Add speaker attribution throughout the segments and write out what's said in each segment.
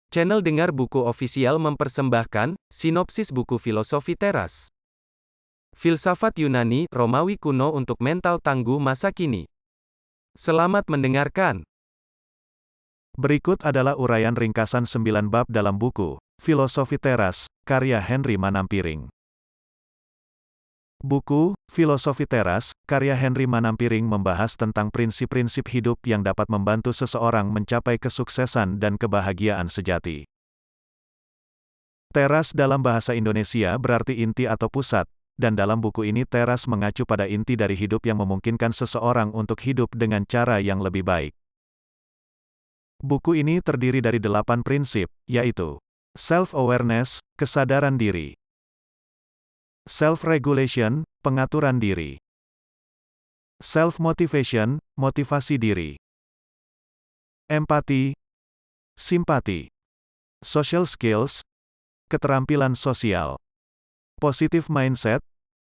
Speaker 1: Channel Dengar Buku Ofisial mempersembahkan sinopsis buku Filosofi Teras. Filsafat Yunani, Romawi kuno untuk mental tangguh masa kini. Selamat mendengarkan.
Speaker 2: Berikut adalah uraian ringkasan 9 bab dalam buku Filosofi Teras, karya Henry Manampiring. Buku Filosofi Teras, karya Henry Manampiring membahas tentang prinsip-prinsip hidup yang dapat membantu seseorang mencapai kesuksesan dan kebahagiaan sejati. Teras dalam bahasa Indonesia berarti inti atau pusat, dan dalam buku ini teras mengacu pada inti dari hidup yang memungkinkan seseorang untuk hidup dengan cara yang lebih baik. Buku ini terdiri dari 8 prinsip, yaitu self-awareness, kesadaran diri; self-regulation, pengaturan diri; self-motivation, motivasi diri; empati, simpati; social skills, keterampilan sosial; positive mindset,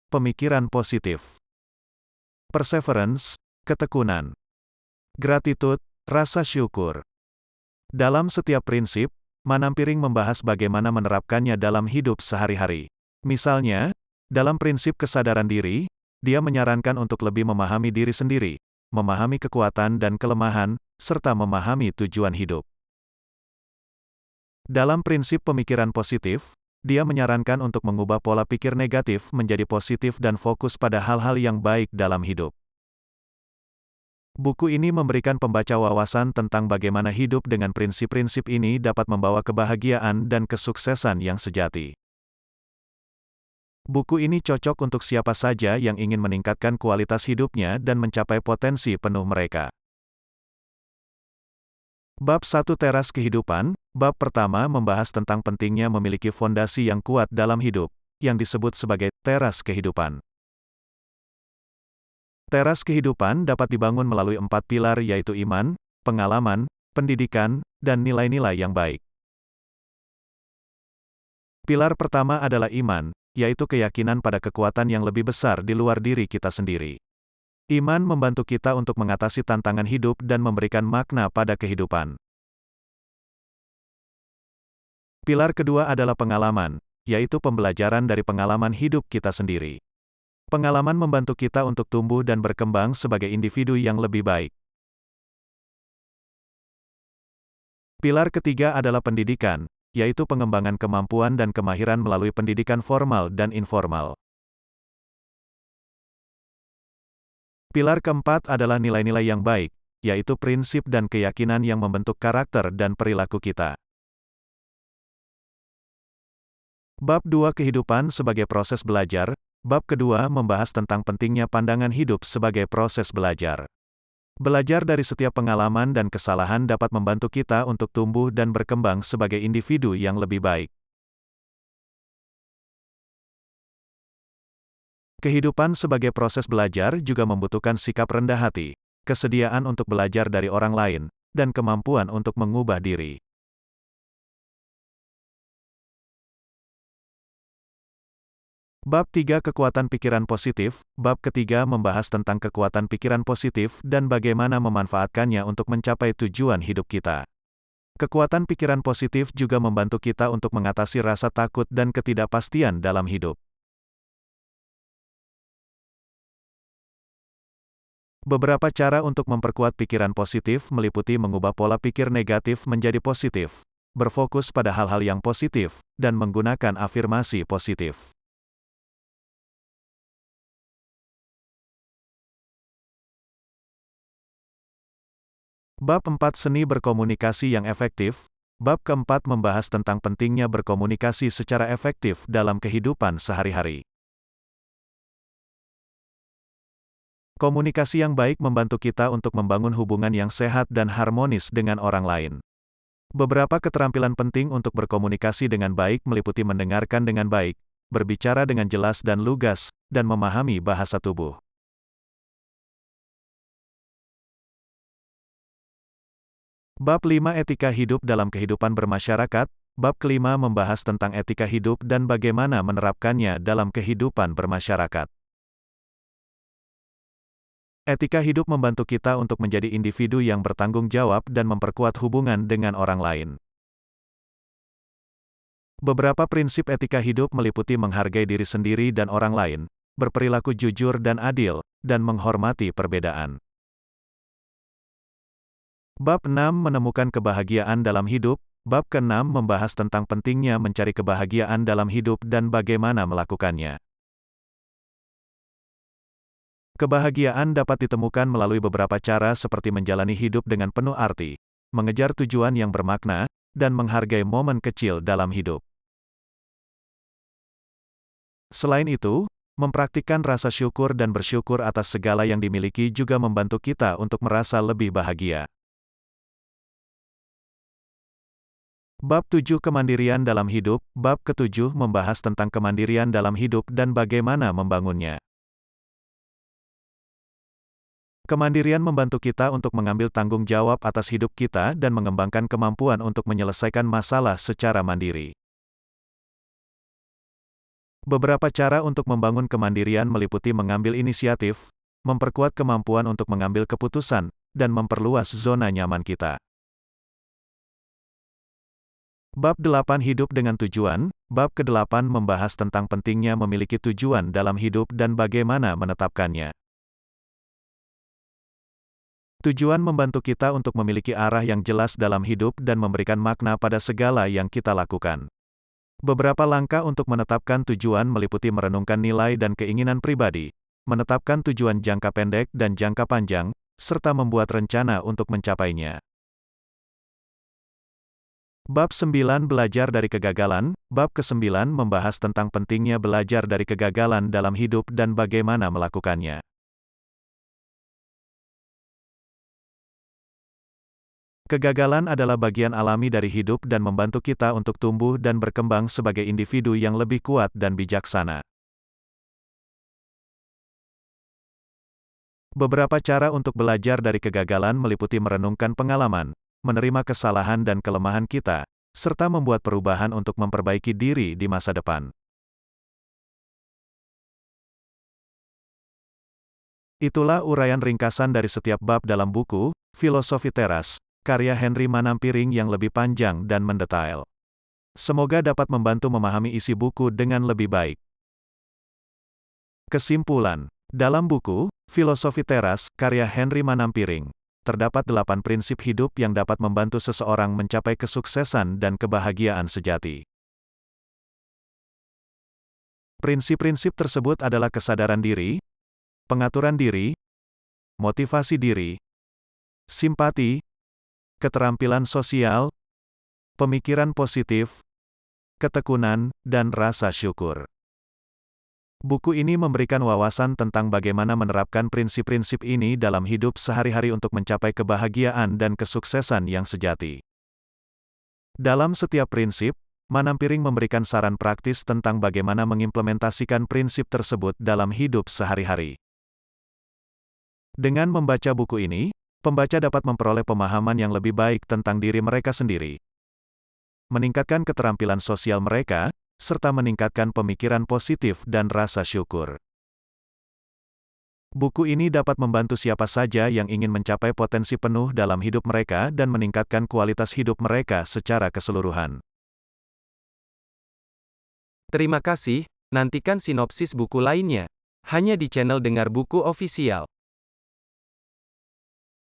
Speaker 2: pemikiran positif; perseverance, ketekunan; gratitude, rasa syukur. Dalam setiap prinsip, Manampiring membahas bagaimana menerapkannya dalam hidup sehari-hari. Misalnya, dalam prinsip kesadaran diri, dia menyarankan untuk lebih memahami diri sendiri, memahami kekuatan dan kelemahan, serta memahami tujuan hidup. Dalam prinsip pemikiran positif, dia menyarankan untuk mengubah pola pikir negatif menjadi positif dan fokus pada hal-hal yang baik dalam hidup. Buku ini memberikan pembaca wawasan tentang bagaimana hidup dengan prinsip-prinsip ini dapat membawa kebahagiaan dan kesuksesan yang sejati. Buku ini cocok untuk siapa saja yang ingin meningkatkan kualitas hidupnya dan mencapai potensi penuh mereka. Bab 1 Teras Kehidupan. Bab pertama membahas tentang pentingnya memiliki fondasi yang kuat dalam hidup, yang disebut sebagai teras kehidupan. Teras kehidupan dapat dibangun melalui 4 pilar yaitu iman, pengalaman, pendidikan, dan nilai-nilai yang baik. Pilar pertama adalah iman, yaitu keyakinan pada kekuatan yang lebih besar di luar diri kita sendiri. Iman membantu kita untuk mengatasi tantangan hidup dan memberikan makna pada kehidupan. Pilar kedua adalah pengalaman, yaitu pembelajaran dari pengalaman hidup kita sendiri. Pengalaman membantu kita untuk tumbuh dan berkembang sebagai individu yang lebih baik. Pilar ketiga adalah pendidikan, yaitu pengembangan kemampuan dan kemahiran melalui pendidikan formal dan informal. Pilar keempat adalah nilai-nilai yang baik, yaitu prinsip dan keyakinan yang membentuk karakter dan perilaku kita. Bab 2 Kehidupan sebagai proses belajar. Bab kedua membahas tentang pentingnya pandangan hidup sebagai proses belajar. Belajar dari setiap pengalaman dan kesalahan dapat membantu kita untuk tumbuh dan berkembang sebagai individu yang lebih baik. Kehidupan sebagai proses belajar juga membutuhkan sikap rendah hati, kesediaan untuk belajar dari orang lain, dan kemampuan untuk mengubah diri. Bab 3 Kekuatan Pikiran Positif. Bab ketiga membahas tentang kekuatan pikiran positif dan bagaimana memanfaatkannya untuk mencapai tujuan hidup kita. Kekuatan pikiran positif juga membantu kita untuk mengatasi rasa takut dan ketidakpastian dalam hidup. Beberapa cara untuk memperkuat pikiran positif meliputi mengubah pola pikir negatif menjadi positif, berfokus pada hal-hal yang positif, dan menggunakan afirmasi positif. Bab 4 Seni Berkomunikasi yang Efektif. Bab keempat membahas tentang pentingnya berkomunikasi secara efektif dalam kehidupan sehari-hari. Komunikasi yang baik membantu kita untuk membangun hubungan yang sehat dan harmonis dengan orang lain. Beberapa keterampilan penting untuk berkomunikasi dengan baik meliputi mendengarkan dengan baik, berbicara dengan jelas dan lugas, dan memahami bahasa tubuh. Bab 5 Etika Hidup dalam Kehidupan Bermasyarakat. Bab kelima membahas tentang etika hidup dan bagaimana menerapkannya dalam kehidupan bermasyarakat. Etika hidup membantu kita untuk menjadi individu yang bertanggung jawab dan memperkuat hubungan dengan orang lain. Beberapa prinsip etika hidup meliputi menghargai diri sendiri dan orang lain, berperilaku jujur dan adil, dan menghormati perbedaan. Bab 6 menemukan kebahagiaan dalam hidup. Bab ke-6 membahas tentang pentingnya mencari kebahagiaan dalam hidup dan bagaimana melakukannya. Kebahagiaan dapat ditemukan melalui beberapa cara seperti menjalani hidup dengan penuh arti, mengejar tujuan yang bermakna, dan menghargai momen kecil dalam hidup. Selain itu, mempraktikkan rasa syukur dan bersyukur atas segala yang dimiliki juga membantu kita untuk merasa lebih bahagia. Bab 7 Kemandirian dalam hidup. Bab ke-7 membahas tentang kemandirian dalam hidup dan bagaimana membangunnya. Kemandirian membantu kita untuk mengambil tanggung jawab atas hidup kita dan mengembangkan kemampuan untuk menyelesaikan masalah secara mandiri. Beberapa cara untuk membangun kemandirian meliputi mengambil inisiatif, memperkuat kemampuan untuk mengambil keputusan, dan memperluas zona nyaman kita. Bab 8 Hidup dengan tujuan. Bab ke-8 membahas tentang pentingnya memiliki tujuan dalam hidup dan bagaimana menetapkannya. Tujuan membantu kita untuk memiliki arah yang jelas dalam hidup dan memberikan makna pada segala yang kita lakukan. Beberapa langkah untuk menetapkan tujuan meliputi merenungkan nilai dan keinginan pribadi, menetapkan tujuan jangka pendek dan jangka panjang, serta membuat rencana untuk mencapainya. Bab 9 Belajar dari kegagalan. Bab ke-9 membahas tentang pentingnya belajar dari kegagalan dalam hidup dan bagaimana melakukannya. Kegagalan adalah bagian alami dari hidup dan membantu kita untuk tumbuh dan berkembang sebagai individu yang lebih kuat dan bijaksana. Beberapa cara untuk belajar dari kegagalan meliputi merenungkan pengalaman, menerima kesalahan dan kelemahan kita, serta membuat perubahan untuk memperbaiki diri di masa depan. Itulah uraian ringkasan dari setiap bab dalam buku Filosofi Teras, karya Henry Manampiring yang lebih panjang dan mendetail. Semoga dapat membantu memahami isi buku dengan lebih baik. Kesimpulan. Dalam buku Filosofi Teras, karya Henry Manampiring, terdapat 8 prinsip hidup yang dapat membantu seseorang mencapai kesuksesan dan kebahagiaan sejati. Prinsip-prinsip tersebut adalah kesadaran diri, pengaturan diri, motivasi diri, simpati, keterampilan sosial, pemikiran positif, ketekunan, dan rasa syukur. Buku ini memberikan wawasan tentang bagaimana menerapkan prinsip-prinsip ini dalam hidup sehari-hari untuk mencapai kebahagiaan dan kesuksesan yang sejati. Dalam setiap prinsip, Manampiring memberikan saran praktis tentang bagaimana mengimplementasikan prinsip tersebut dalam hidup sehari-hari. Dengan membaca buku ini, pembaca dapat memperoleh pemahaman yang lebih baik tentang diri mereka sendiri, meningkatkan keterampilan sosial mereka, serta meningkatkan pemikiran positif dan rasa syukur. Buku ini dapat membantu siapa saja yang ingin mencapai potensi penuh dalam hidup mereka dan meningkatkan kualitas hidup mereka secara keseluruhan.
Speaker 1: Terima kasih, nantikan sinopsis buku lainnya. Hanya di channel Dengar Buku Official.